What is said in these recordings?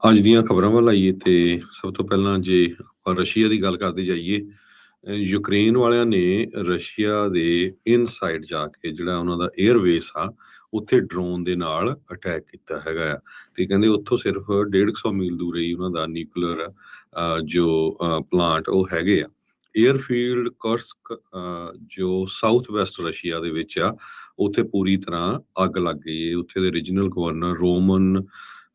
ਅੱਜ ਦੀਆਂ ਖਬਰਾਂ ਵੱਲ ਆਈਏ ਤੇ ਸਭ ਤੋਂ ਪਹਿਲਾਂ ਜੇ ਆਪਾਂ ਰਸ਼ੀਆ ਦੀ ਗੱਲ ਕਰਦੇ ਜਾਈਏ, ਯੂਕਰੇਨ ਵਾਲਿਆਂ ਨੇ ਰਸ਼ੀਆ ਦੇ ਇਨਸਾਈਡ ਜਾ ਕੇ ਜਿਹੜਾ ਉਹਨਾਂ ਦਾ 에ਅਰਵੇਸ ਆ ਉੱਥੇ ਡਰੋਨ ਦੇ ਨਾਲ ਅਟੈਕ ਕੀਤਾ ਹੈਗਾ ਆ। ਤੇ ਕਹਿੰਦੇ ਉੱਥੋਂ ਸਿਰਫ 150 ਮੀਲ ਦੂਰ ਹੀ ਉਹਨਾਂ ਦਾ ਨਿਊਕਲੀਅਰ ਜੋ ਪਲਾਂਟ ਉਹ ਹੈਗੇ ਆ। 에ਅਰਫੀਲਡ ਕਰਸਕ ਜੋ ਸਾਊਥ ਵੈਸਟ ਰਸ਼ੀਆ ਦੇ ਵਿੱਚ ਆ, ਉੱਥੇ ਪੂਰੀ ਤਰ੍ਹਾਂ ਅੱਗ ਲੱਗ ਗਈ ਹੈ। ਉੱਥੇ ਦੇ ਰੀਜਨਲ ਗਵਰਨਰ ਰੋਮਨ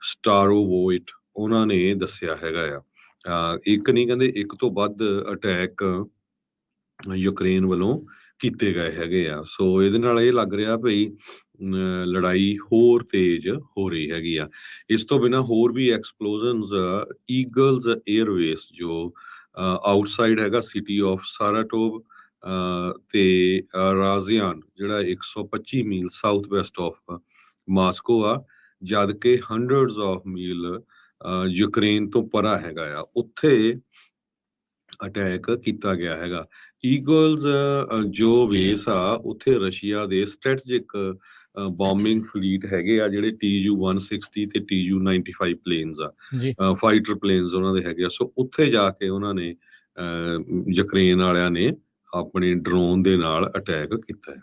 ਸਟਾਰੋਵੋਇਟ ਉਹਨਾਂ ਨੇ ਦੱਸਿਆ ਹੈਗਾ ਆ। ਇੱਕ ਨਹੀਂ, ਕਹਿੰਦੇ ਇੱਕ ਤੋਂ ਵੱਧ ਅਟੈਕ ਯੂਕਰੇਨ ਵੱਲੋਂ ਕੀਤੇ ਗਏ ਹੈਗੇ ਆ। ਸੋ ਇਹਦੇ ਨਾਲ ਇਹ ਲੱਗ ਰਿਹਾ ਭਈ ਲੜਾਈ ਹੋਰ ਤੇਜ਼ ਹੋ ਰਹੀ ਹੈਗੀ ਆ। ਇਸ ਤੋਂ ਬਿਨਾਂ ਹੋਰ ਵੀ ਐਕਸਪਲੋਜ਼ਨਸ ਈਗਲਸ 에ਅਰਵੇਸ ਜੋ ਆਊਟਸਾਈਡ ਹੈਗਾ ਸਿਟੀ ਆਫ ਸਾਰਾਟੋਵ ਤੇ ਰਾਜ਼ੀਆਨ ਜਿਹੜਾ 125 ਮੀਲ ਸਾਊਥ ਵੈਸਟ ਆਫ ਮਾਸਕੋ ਆ, ਜਦ ਕਿ ਹੰਡਰਡਸ ਆਫ ਮੀਲ ਯੂਕਰੇਨ ਤੋਂ ਪਰਾ ਹੈਗਾ ਆ, ਉੱਥੇ ਅਟੈਕ ਕੀਤਾ ਗਿਆ ਹੈਗਾ। ਈਗਲਸ ਜੋ ਬੇਸ ਆ ਉੱਥੇ ਰਸ਼ੀਆ ਦੇ ਸਟ੍ਰੈਟੇਜਿਕ ਬੋਮਿੰਗ ਫਲੀਟ ਹੈਗੇ ਆ, ਜਿਹੜੇ TU-160 ਤੇ TU-95 ਪਲੇਨਸ ਆ, ਫਾਈਟਰ ਪਲੇਨਸ ਉਹਨਾਂ ਦੇ ਹੈਗੇ ਆ। ਸੋ ਉੱਥੇ ਜਾ ਕੇ ਉਹਨਾਂ ਨੇ ਯੂਕਰੇਨ ਵਾਲਿਆਂ ਨੇ ਆਪਣੇ ਡਰੋਨ ਦੇ ਨਾਲ ਅਟੈਕ ਕੀਤਾ ਹੈ।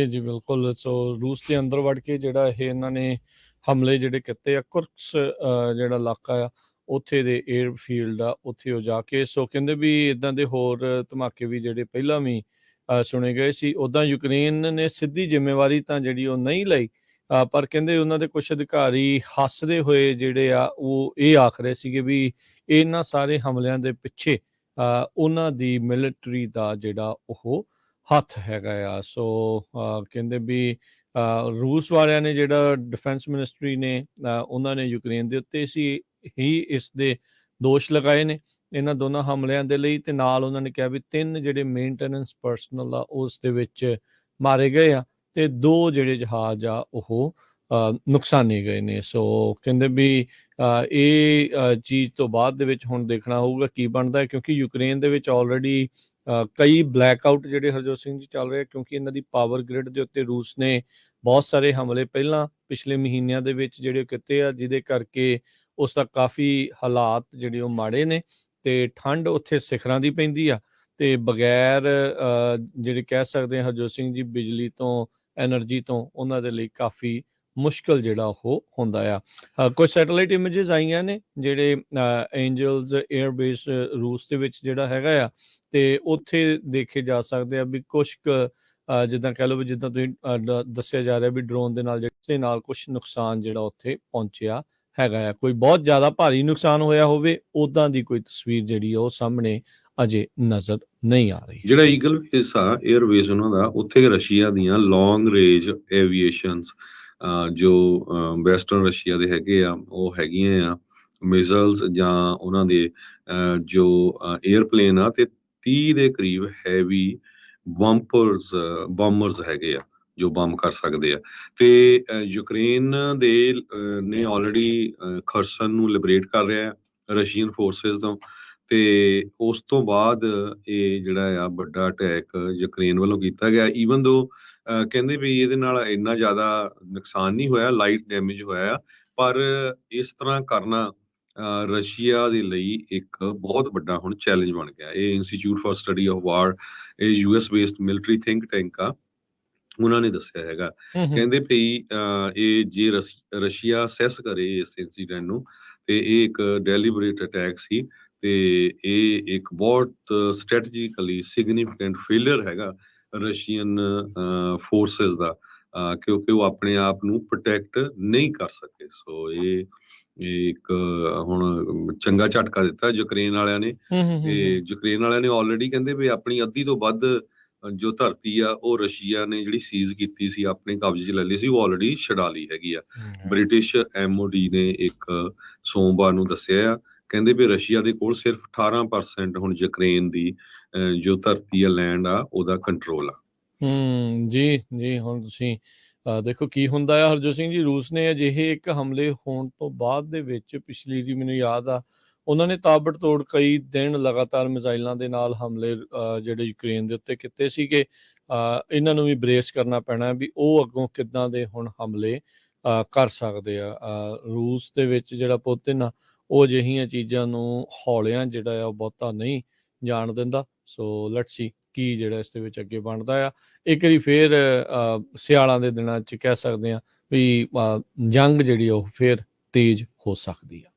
ਜੀ ਬਿਲਕੁਲ। ਸੋ ਰੂਸ ਦੇ ਅੰਦਰ ਵੜ ਕੇ ਜਿਹੜਾ ਇਹ ਇਹਨਾਂ ਨੇ ਹਮਲੇ ਜਿਹੜੇ ਕੀਤੇ ਆ, ਕੁਰਕਸ ਜਿਹੜਾ ਇਲਾਕਾ ਆ ਉੱਥੇ ਦੇ 에ਅਰਫੀਲਡ ਆ, ਉੱਥੇ ਉਹ ਜਾ ਕੇ ਸੋ ਕਹਿੰਦੇ ਵੀ ਇੱਦਾਂ ਦੇ ਹੋਰ ਧਮਾਕੇ ਵੀ ਜਿਹੜੇ ਪਹਿਲਾਂ ਵੀ ਸੁਣੇ ਗਏ ਸੀ। ਉੱਦਾਂ ਯੂਕਰੇਨ ਨੇ ਸਿੱਧੀ ਜ਼ਿੰਮੇਵਾਰੀ ਤਾਂ ਜਿਹੜੀ ਉਹ ਨਹੀਂ ਲਈ, ਪਰ ਕਹਿੰਦੇ ਉਹਨਾਂ ਦੇ ਕੁਛ ਅਧਿਕਾਰੀ ਹੱਸਦੇ ਹੋਏ ਜਿਹੜੇ ਆ ਉਹ ਇਹ ਆਖ ਰਹੇ ਸੀਗੇ ਵੀ ਇਹਨਾਂ ਸਾਰੇ ਹਮਲਿਆਂ ਦੇ ਪਿੱਛੇ ਉਹਨਾਂ ਦੀ ਮਿਲਟਰੀ ਦਾ ਜਿਹੜਾ ਉਹ ਹੱਥ ਹੈਗਾ ਆ। ਸੋ ਕਹਿੰਦੇ ਵੀ ਰੂਸ ਵਾਲਿਆਂ ਨੇ ਜਿਹੜਾ ਡਿਫੈਂਸ ਮਿਨਿਸਟਰੀ ਨੇ ਉਹਨਾਂ ਨੇ ਯੂਕਰੇਨ ਦੇ ਉੱਤੇ ਹੀ ਇਸ ਦੇ ਦੋਸ਼ ਲਗਾਏ ਨੇ ਇਹਨਾਂ ਦੋਨਾਂ ਹਮਲਿਆਂ ਦੇ ਲਈ, ਤੇ ਨਾਲ ਉਹਨਾਂ ਨੇ ਕਿਹਾ ਵੀ 3 ਜਿਹੜੇ ਮੇਨਟੇਨੈਂਸ ਪਰਸਨਲ ਆ ਉਸ ਦੇ ਵਿੱਚ ਮਾਰੇ ਗਏ ਆ ਤੇ 2 ਜਿਹੜੇ ਜਹਾਜ਼ ਆ ਉਹ ਨੁਕਸਾਨੇ ਗਏ ਨੇ। ਸੋ ਕਹਿੰਦੇ ਵੀ ਇਹ ਚੀਜ਼ ਤੋਂ ਬਾਅਦ ਦੇ ਵਿੱਚ ਹੁਣ ਦੇਖਣਾ ਹੋਊਗਾ ਕੀ ਬਣਦਾ ਹੈ, ਕਿਉਂਕਿ ਯੂਕਰੇਨ ਦੇ ਵਿੱਚ ਆਲਰੇਡੀ ਕਈ ਬਲੈਕਆਊਟ ਜਿਹੜੇ ਹਰਜੋਤ ਸਿੰਘ ਜੀ ਚੱਲ ਰਹੇ, ਕਿਉਂਕਿ ਇਹਨਾਂ ਦੀ ਪਾਵਰ ਗ੍ਰਿਡ ਦੇ ਉੱਤੇ ਰੂਸ ਨੇ ਬਹੁਤ ਸਾਰੇ ਹਮਲੇ ਪਹਿਲਾਂ ਪਿਛਲੇ ਮਹੀਨਿਆਂ ਦੇ ਵਿੱਚ ਜਿਹੜੇ ਕੀਤੇ ਆ, ਜਿਹਦੇ ਕਰਕੇ ਉਸ ਦਾ ਕਾਫੀ ਹਾਲਾਤ ਜਿਹੜੇ ਉਹ ਮਾੜੇ ਨੇ ਤੇ ਠੰਡ ਉੱਥੇ ਸਿਖਰਾਂ ਦੀ ਪੈਂਦੀ ਆ ਤੇ ਬਗੈਰ ਜਿਹੜੇ ਕਹਿ ਸਕਦੇ ਹਾਂ ਹਰਜੋਤ ਸਿੰਘ ਜੀ ਬਿਜਲੀ ਤੋਂ ਐਨਰਜੀ ਤੋਂ ਉਹਨਾਂ ਦੇ ਲਈ ਕਾਫੀ ਮੁਸ਼ਕਲ ਜਿਹੜਾ ਉਹ ਹੁੰਦਾ ਆ। ਕੁਝ ਸੈਟੇਲਾਈਟ ਇਮੇਜਸ ਆਈਆਂ ਨੇ ਜਿਹੜੇ ਐਂਜਲਸ 에ਅਰਬੇਸ ਰੂਸ ਦੇ ਵਿੱਚ ਜਿਹੜਾ ਹੈਗਾ ਆ, ਤੇ ਉੱਥੇ ਦੇਖੇ ਜਾ ਸਕਦੇ ਆ ਵੀ ਕੁਛ ਕੁ ਜਿੱਦਾਂ ਕਹਿ ਲਓ ਵੀ ਜਿੱਦਾਂ ਤੁਸੀਂ ਦੱਸਿਆ ਜਾ ਰਿਹਾ ਵੀ ਡਰੋਨ ਦੇ ਨਾਲ ਜਿਹੜੇ ਨਾਲ ਕੁਛ ਨੁਕਸਾਨ ਜਿਹੜਾ ਉੱਥੇ ਪਹੁੰਚਿਆ ਹੈਗਾ ਆ। ਕੋਈ ਬਹੁਤ ਜ਼ਿਆਦਾ ਭਾਰੀ ਨੁਕਸਾਨ ਹੋਇਆ ਹੋਵੇ ਉੱਦਾਂ ਦੀ ਕੋਈ ਤਸਵੀਰ ਜਿਹੜੀ ਉਹ ਸਾਹਮਣੇ ਅਜੇ ਨਜ਼ਰ ਨਹੀਂ ਆ ਰਹੀ। ਜਿਹੜਾ ਈਗਲ ਬੇਸ ਆ 에ਅਰਵੇਸ ਉਹਨਾਂ ਦਾ, ਉੱਥੇ ਰਸ਼ੀਆ ਦੀਆਂ ਲੌਂਗ ਰੇਂਜ ਐਵੀਏਸ਼ਨਸ ਜੋ ਵੈਸਟਰਨ ਰਸ਼ੀਆ ਦੇ ਹੈਗੇ ਆ, ਉਹ ਹੈਗੀਆਂ ਆ ਮਿਜ਼ਲਸ ਜਾਂ ਉਹਨਾਂ ਦੇ ਜੋ 에ਅਰਪਲੇਨ ਆ, ਤੇ 30 ਦੇ ਕਰੀਬ ਹੈਵੀ ਬੰਬਰਸ ਹੈਗੇ ਆ ਜੋ ਬੰਬ ਕਰ ਸਕਦੇ ਆ। ਤੇ ਯੂਕਰੇਨ ਦੇ ਨੇ ਆਲਰੇਡੀ ਖਰਸਨ ਨੂੰ ਲਿਬਰੇਟ ਕਰ ਰਿਹਾ ਰਸ਼ੀਅਨ ਫੋਰਸਿਸ ਤੋਂ, ਤੇ ਉਸ ਤੋਂ ਬਾਅਦ ਇਹ ਜਿਹੜਾ ਆ ਵੱਡਾ ਅਟੈਕ ਯੂਕਰੇਨ ਵੱਲੋਂ ਕੀਤਾ ਗਿਆ। ਈਵਨ ਦੋ ਕਹਿੰਦੇ ਵੀ ਇਹਦੇ ਨਾਲ ਇੰਨਾ ਜ਼ਿਆਦਾ ਨੁਕਸਾਨ ਨਹੀਂ ਹੋਇਆ, ਲਾਈਟ ਡੈਮੇਜ ਹੋਇਆ ਆ, ਪਰ ਇਸ ਤਰ੍ਹਾਂ ਕਰਨਾ ਰਸ਼ੀਆ ਦੇ ਲਈ ਇੱਕ ਬਹੁਤ ਵੱਡਾ ਹੁਣ ਚੈਲੰਜ ਬਣ ਗਿਆ। ਇਹ ਇੰਸਟੀਚਿਊਟ ਫਾਰ ਸਟੱਡੀ ਆਫ ਵਾਰ, ਇਹ US based military think tank ਆ, ਉਹਨਾਂ ਨੇ ਦੱਸਿਆ ਹੈਗਾ। ਕਹਿੰਦੇ ਭਈ ਇਹ ਜੇ ਰਸ਼ੀਆ ਸੈਸ ਕਰੇ ਇਸ ਇੰਸੀਡੈਂਟ ਨੂੰ, ਤੇ ਇਹ ਇੱਕ ਡੈਲੀਬਰੇਟ ਅਟੈਕ ਸੀ ਤੇ ਇਹ ਇੱਕ ਬਹੁਤ ਸਟ੍ਰੈਟਜੀਕਲੀ ਸਿਗਨੀਫਿਕੈਂਟ ਫੇਲਿਅਰ ਹੈਗਾ ਰਸ਼ੀਅਨ ਫੋਰਸਿਸ ਦਾ, ਕਿਉਂਕਿ ਉਹ ਆਪਣੇ ਆਪ ਨੂੰ ਪ੍ਰੋਟੈਕਟ ਨਹੀਂ ਕਰ ਸਕੇ। ਸੋ ਇਹ ਇੱਕ ਹੁਣ ਚੰਗਾ ਝਟਕਾ ਦਿੱਤਾ ਯੂਕਰੇਨ ਵਾਲਿਆਂ ਨੇ। ਤੇ ਯੂਕਰੇਨ ਵਾਲਿਆਂ ਨੇ ਆਲਰੇਡੀ ਕਹਿੰਦੇ ਵੀ ਆਪਣੀ ਅੱਧੀ ਤੋਂ ਵੱਧ ਜੋ ਧਰਤੀ ਆ ਉਹ ਰਸ਼ੀਆ ਨੇ ਜਿਹੜੀ ਸੀਜ਼ ਕੀਤੀ ਸੀ, ਆਪਣੇ ਕਬਜ਼ੇ 'ਚ ਲੈ ਲਈ ਸੀ, ਉਹ ਆਲਰੇਡੀ ਛਡਾ ਲਈ ਹੈਗੀ ਆ। ਬ੍ਰਿਟਿਸ਼ MOD ਨੇ ਇੱਕ ਸੋਮਵਾਰ ਨੂੰ ਦੱਸਿਆ ਆ, ਕਹਿੰਦੇ ਵੀ ਰਸ਼ੀਆ ਦੇ ਕੋਲ ਸਿਰਫ 18% ਹੁਣ ਯੂਕਰੇਨ ਦੀ ਜੋ ਧਰਤੀ ਆ, ਲੈਂਡ ਆ, ਉਹਦਾ ਕੰਟਰੋਲ ਆ। ਜੀ ਹੁਣ ਤੁਸੀਂ ਦੇਖੋ ਕੀ ਹੁੰਦਾ ਆ ਹਰਜੋਤ ਸਿੰਘ ਜੀ। ਰੂਸ ਨੇ ਅਜਿਹੇ ਇੱਕ ਹਮਲੇ ਹੋਣ ਤੋਂ ਬਾਅਦ ਦੇ ਵਿੱਚ ਪਿਛਲੀ ਦੀ ਮੈਨੂੰ ਯਾਦ ਆ, ਉਹਨਾਂ ਨੇ ਤਾਬੜਤੋੜ ਕਈ ਦਿਨ ਲਗਾਤਾਰ ਮਿਜ਼ਾਈਲਾਂ ਦੇ ਨਾਲ ਹਮਲੇ ਜਿਹੜੇ ਯੂਕਰੇਨ ਦੇ ਉੱਤੇ ਕੀਤੇ ਸੀਗੇ। ਇਹਨਾਂ ਨੂੰ ਵੀ ਬਰੇਸ ਕਰਨਾ ਪੈਣਾ ਵੀ ਉਹ ਅੱਗੋਂ ਕਿੱਦਾਂ ਦੇ ਹੁਣ ਹਮਲੇ ਕਰ ਸਕਦੇ ਆ। ਰੂਸ ਦੇ ਵਿੱਚ ਜਿਹੜਾ ਪੁਤਿਨ ਆ ਉਹ ਅਜਿਹੀਆਂ ਚੀਜ਼ਾਂ ਨੂੰ ਹੌਲਿਆਂ ਜਿਹੜਾ ਆ ਉਹ ਬਹੁਤਾ ਨਹੀਂ ਜਾਣ ਦਿੰਦਾ। ਸੋ ਲੈਟਸ ਸੀ ਕੀ ਜਿਹੜਾ ਇਸ ਦੇ ਵਿੱਚ ਅੱਗੇ ਬਣਦਾ ਆ। ਇੱਕ ਵਾਰੀ ਫੇਰ ਸਿਆਲਾਂ ਦੇ ਦਿਨਾਂ 'ਚ ਕਹਿ ਸਕਦੇ ਹਾਂ ਵੀ ਜੰਗ ਜਿਹੜੀ ਉਹ ਫੇਰ ਤੇਜ਼ ਹੋ ਸਕਦੀ ਆ।